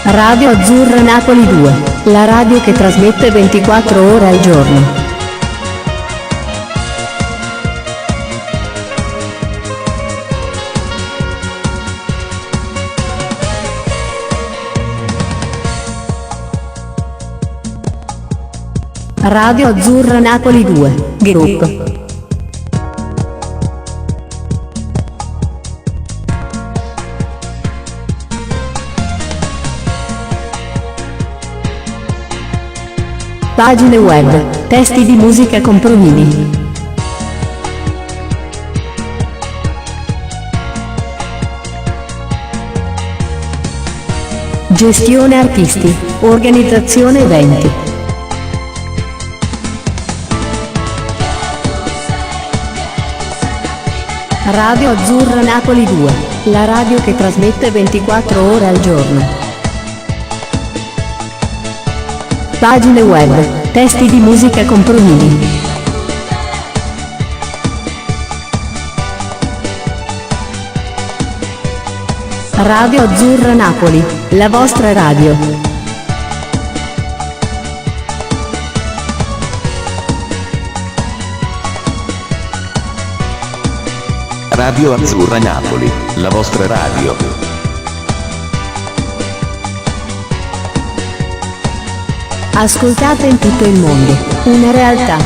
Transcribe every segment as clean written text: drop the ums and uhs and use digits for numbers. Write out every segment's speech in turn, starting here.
Radio Azzurra Napoli 2, la radio che trasmette 24 ore al giorno. Radio Azzurra Napoli 2, Group. Pagine web, testi di musica con provini. Gestione artisti, organizzazione eventi. Radio Azzurra Napoli 2, la radio che trasmette 24 ore al giorno. Pagine web, testi di musica con provini. Radio Azzurra Napoli, la vostra radio. Radio Azzurra Napoli, la vostra radio. Ascoltate in tutto il mondo, una realtà.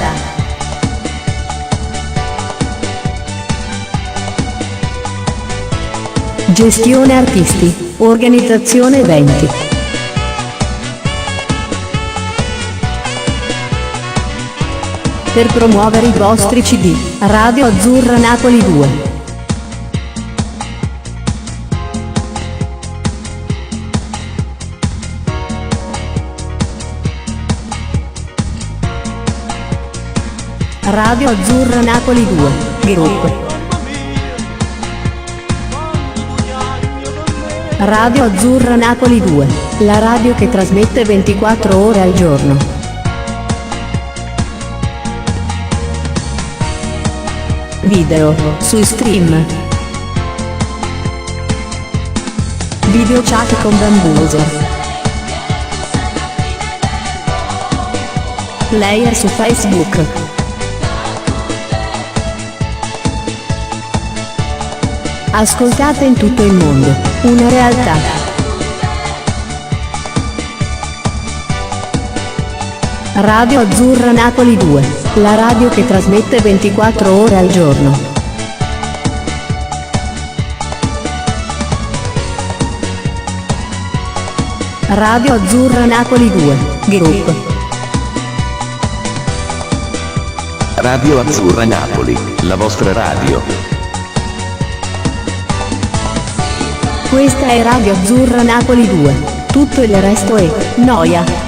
Gestione artisti, organizzazione eventi. Per promuovere i vostri CD, Radio Azzurra Napoli 2. Radio Azzurra Napoli 2, Group. Radio Azzurra Napoli 2, la radio che trasmette 24 ore al giorno. Video, su stream. Video chat con Bambuser. Player su Facebook. Ascoltate in tutto il mondo, una realtà. Radio Azzurra Napoli 2, la radio che trasmette 24 ore al giorno. Radio Azzurra Napoli 2, Group. Radio Azzurra Napoli, la vostra radio. Questa è Radio Azzurra Napoli 2, tutto il resto è noia.